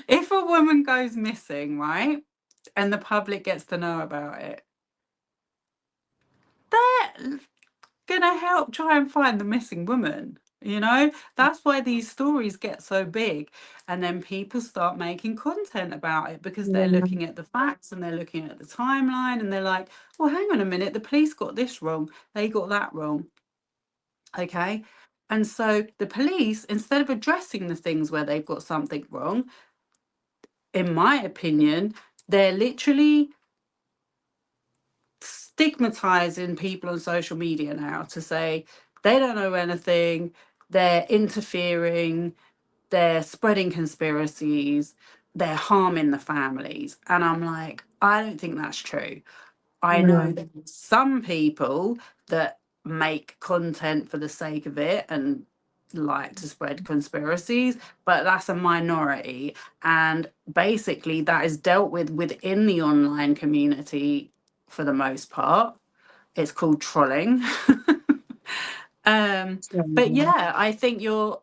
if a woman goes missing, right, and the public gets to know about it, they're gonna help try and find the missing woman. That's why these stories get so big, and then people start making content about it because they're Yeah. looking at the facts and they're looking at the timeline and they're like, well, hang on a minute, the police got this wrong, they got that wrong. Okay. And so the police, instead of addressing the things where they've got something wrong, in my opinion, they're literally stigmatizing people on social media now to say they don't know anything, they're interfering, they're spreading conspiracies, they're harming the families. And I'm like, I don't think that's true. I know No. that some people that make content for the sake of it and like to spread conspiracies, but that's a minority. And basically, that is dealt with within the online community for the most part. It's called trolling. But yeah, I think you're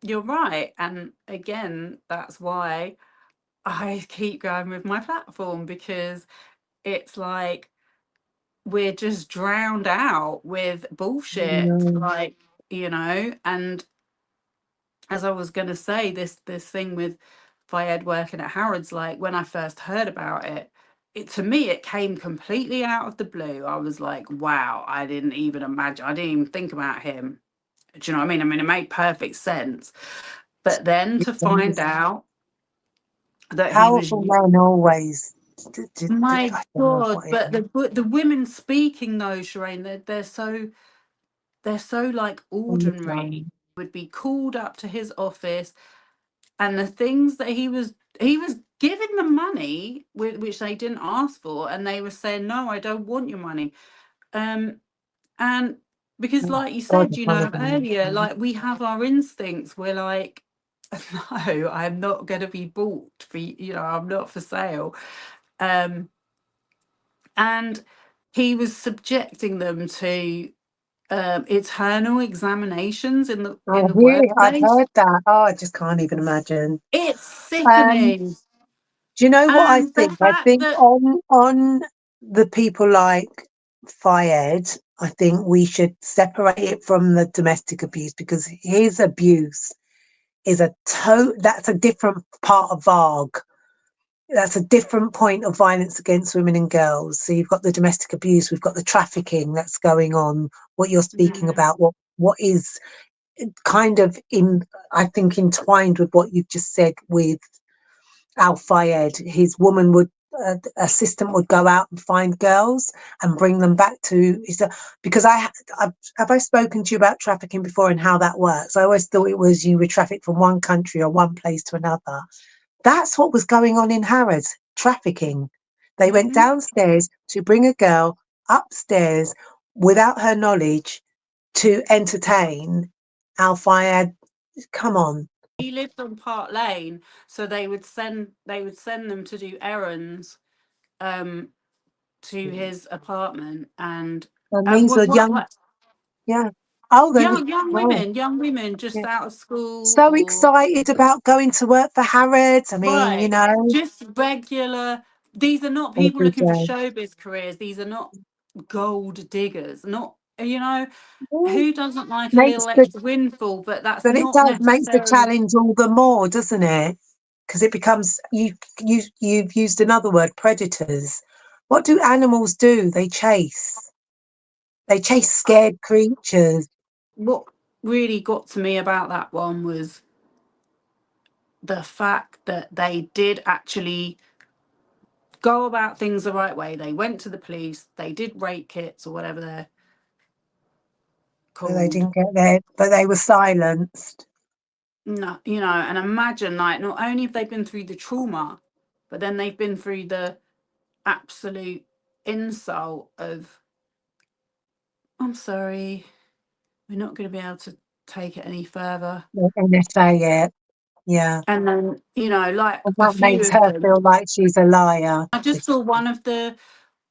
right. And again, that's why I keep going with my platform, because it's like we're just drowned out with bullshit, like, and as I was going to say, this thing with Fayed working at Harrods, like when I first heard about it, to me it came completely out of the blue. I was like, wow, I didn't even imagine, I didn't even think about him. Do you know what I mean? I mean, it made perfect sense. But then to find out that he was, Powerful men always. my I don't know God, what it but the women speaking though, Shireen, they're so like ordinary, is. would be called up to his office, and the things that he was giving them money which they didn't ask for, and they were saying, no, I don't want your money. And because, Oh, like you God, said, apologize. earlier, like we have our instincts, we're like, no, I'm not going to be bought for, I'm not for sale. And he was subjecting them to eternal examinations in the I've workplace. heard that. Oh, I just can't even imagine. It's Um, sickening. do you know what I And the think? I fact think that, on the people like Fayed, I think we should separate it from the domestic abuse, because his abuse is that's a different part of VARG. That's a different point of violence against women and girls. So you've got the domestic abuse, we've got the trafficking that's going on. What you're speaking about, what is kind of I think entwined with what you've just said with Al Fayed. His woman would, assistant would go out and find girls and bring them back to because have I spoken to you about trafficking before and how that works? I always thought it was you were trafficked from one country or one place to another. That's what was going on in Harrods, trafficking. They went Mhm. downstairs to bring a girl upstairs without her knowledge to entertain Al Fayed. Come on. He lived on Park Lane, so they would send them to do errands um to his apartment. And And these what are what, young, what yeah. Oh, they were, oh, young women just yeah. out of school, So or excited about going to work for Harrods. I mean, right, just regular. These are not people every looking for day. showbiz careers. These are not gold diggers. Not, you know, Yeah. who doesn't like a Makes little extra windfall? But that's but it not does, makes the necessarily challenge all the more, doesn't it? Because it becomes, you've used another word, predators. What do animals do? They chase. They chase scared creatures. what really got to me about that one was the fact that they did actually go about things the right way. They went to the police, they did rape kits or whatever they're But they called. didn't get there, but they were silenced. No, and imagine, like, not only have they been through the trauma, but then they've been through the absolute insult of, I'm sorry, we're not going to be able to take it any further. And they say it. Yeah. And then, like And a that few makes of her them. feel like she's a liar. I just saw one of the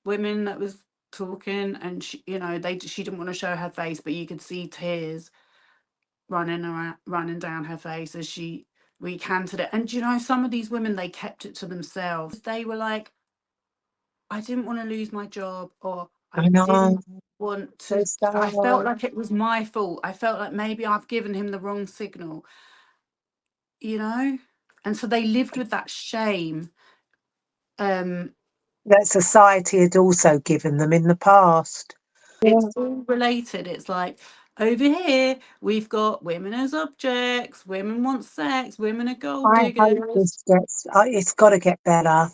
women that was talking, and she didn't want to show her face, but you could see tears running down her face as she recanted it. And some of these women, they kept it to themselves. They were like, I didn't want to lose my job, or I I know. didn't want So to, I felt sad. like it was my fault. I felt like maybe I've given him the wrong signal, you know? And so they lived with that shame. Um, That society had also given them in the past. it's Yeah. all related. It's like, over here, we've got women as objects, women want sex, women are gold I hope diggers. this gets, it's got to get better.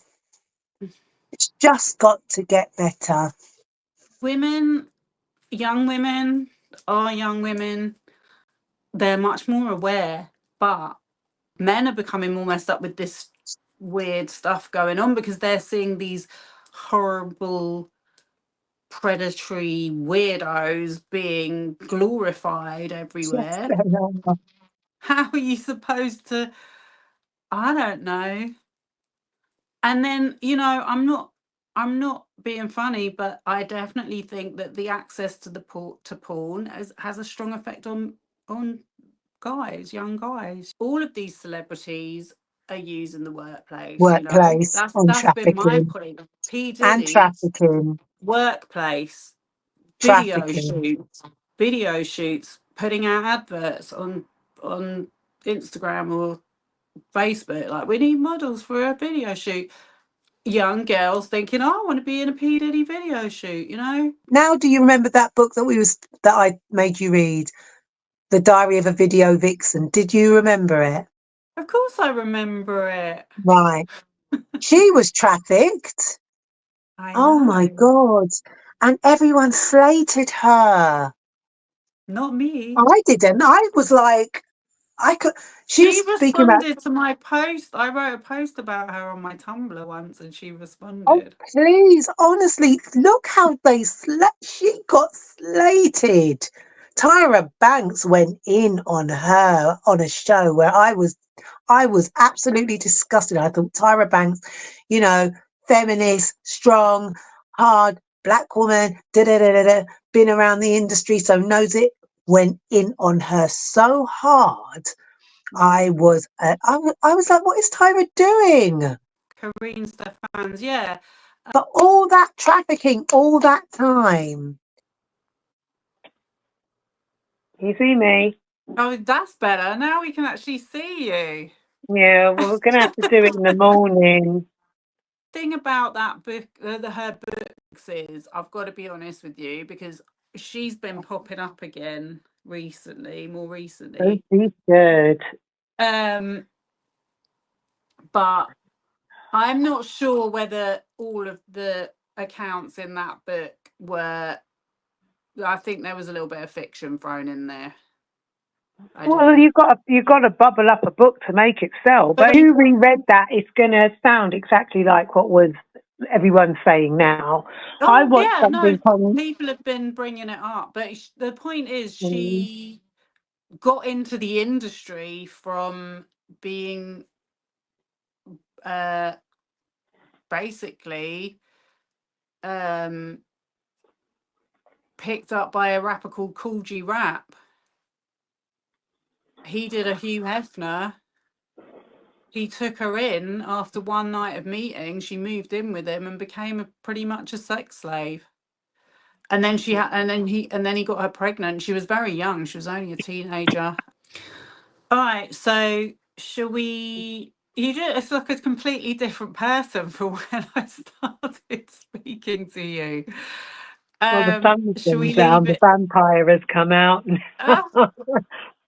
It's just got to get better. Women, young women, are young women, they're much more aware, but men are becoming more messed up with this weird stuff going on, because they're seeing these horrible predatory weirdos being glorified Yes, everywhere. they are. How are you supposed I don't know. And then, I'm not. I'm not being funny, but I definitely think that the access to porn has a strong effect on guys, young guys. All of these celebrities are used in the workplace, you know. Workplace and That's been my trafficking point. P. and Diddy, trafficking, workplace, trafficking. video shoots, putting out adverts on Instagram or Facebook, like we need models for a video shoot. Young girls thinking, oh, I want to be in a P. Diddy video shoot, you know? Now, do you remember that book that I made you read, The Diary of a Video Vixen? Did you remember it? Of course I remember it. Right. She was trafficked. I Oh my know. God. And everyone slated her. Not me. I didn't. I was like, I could. She was She speaking about, responded to my post. I wrote a post about her on my Tumblr once and she oh, responded. please, honestly, look how she got slated. Tyra Banks went in on her on a show where I was absolutely disgusted. I thought Tyra Banks, you know, feminist, strong, hard, black woman, da da da da da, been around the industry, so knows it. Went in on her so hard. I was like, what is Tyra doing? Kareen Stefans, yeah. For all that trafficking, all that time. You see me? Oh, that's better. Now we can actually see you. Yeah, well, we're going to have to do it in the morning. Thing about that book, her books is, I've got to be honest with you, because she's been popping up again more Oh, recently. she's good. Um, but I'm not sure whether all of the accounts in that book were. I think there was a little bit of fiction thrown in there. I Well, do. you've got to bubble up a book to make it sell. But if you reread that, it's going to sound exactly like what was everyone's saying now. I Oh watched yeah, no, something on. people have been bringing it up, but the point is, Mm, she got into the industry from being uh basically picked up by a rapper called Cool G Rap. He did a Hugh Hefner. He took her in after one night of meeting. She moved in with him and became pretty much a sex slave. And then and then he got her pregnant. She was very young. She was only a teenager. All right, so shall we? It's like a completely different person from when I started speaking to you. well, the sun's Shall gone we down. leave The it? vampire has come out. Uh,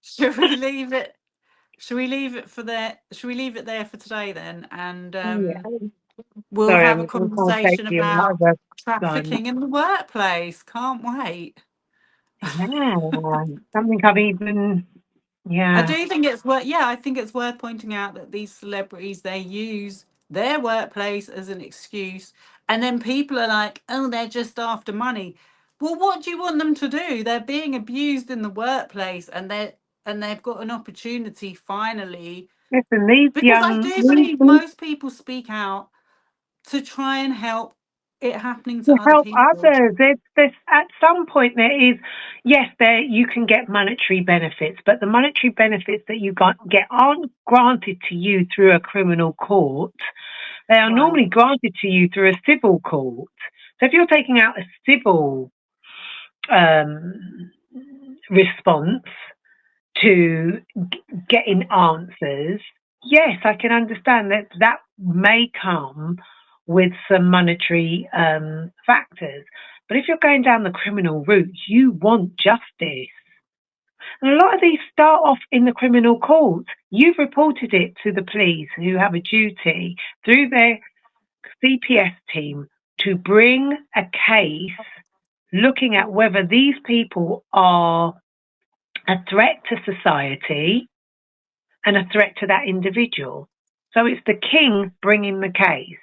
shall we leave it? Shall we leave it for there? Shall we leave it there for today then? And Yeah. we'll Sorry, have I'm a going to take conversation you out about of the sun. trafficking in the workplace. Can't wait. Yeah, something I've even. I Yeah. do think it's worth, yeah, I think it's worth pointing out that these celebrities, they use their workplace as an excuse, and then people are like, oh, they're just after money. Well, what do you want them to do? They're being abused in the workplace, and they've got an opportunity finally, Listen, these because I young, do believe most people speak out to try and help it happening to to other help people. others. There's at some point there is, yes, there you can get monetary benefits, but the monetary benefits that you get aren't granted to you through a criminal court. They are Right. normally granted to you through a civil court. So if you're taking out a civil um, response to getting answers, yes, I can understand that that may come with some monetary factors. But if you're going down the criminal route, you want justice. And a lot of these start off in the criminal court. You've reported it to the police, who have a duty through their CPS team to bring a case looking at whether these people are a threat to society and a threat to that individual. So it's the king bringing the case.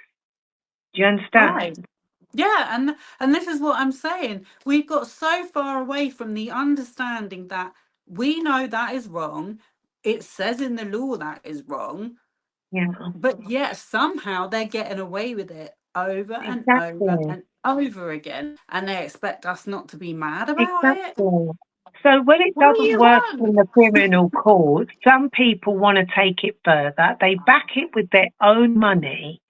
Do you Right. understand? Yeah, and this is what I'm saying. We've got so far away from the understanding that we know that is wrong. It says in the law that is wrong, Yeah. but yet somehow they're getting away with it over and over Exactly. and over again, and they expect us not to be mad about it. Exactly. So when it What do doesn't you work in want? the criminal court, some people want to take it further. They back it with their own money,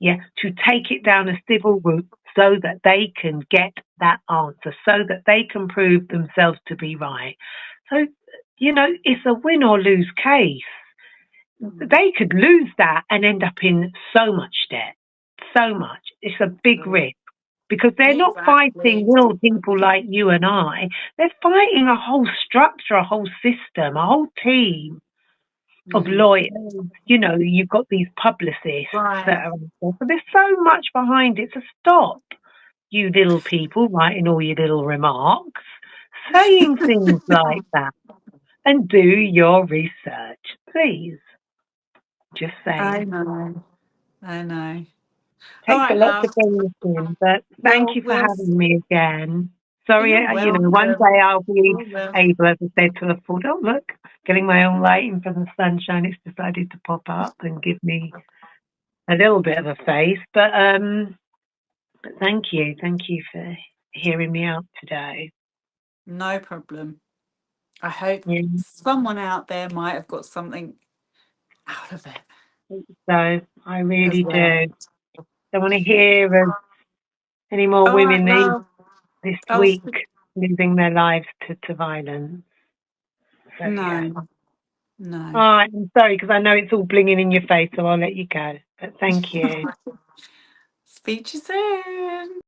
yeah, to take it down a civil route so that they can get that answer, so that they can prove themselves to be right. So, it's a win or lose case. They could lose that and end up in so much debt. So much. It's a big risk because they're not fighting Exactly. little people like you and I. They're fighting a whole structure, a whole system, a whole team of Mm. lawyers. You've got these publicists Right. that are, so there's so much behind it. So stop, you little people writing all your little remarks, saying things like that, and do your research, please. Just I saying. know. I know. All Takes a right, lot to love. bring this in, but thank We'll you for we'll. having me again. Sorry, You're one welcome. day I'll be You're welcome. able, as I said, to afford. Oh, look, getting my own lighting from the sunshine. It's decided to pop up and give me a little bit of a face. But thank you for hearing me out today. No problem. I hope Yeah, someone out there might have got something out of it so I as really well. do. Don't want to hear of any more All right, women love. this I'll week speak. losing their lives to violence. So yeah. No, All no. right, I'm sorry because I know it's all blinging in your face, so I'll let you go. But thank you. Speak to you soon.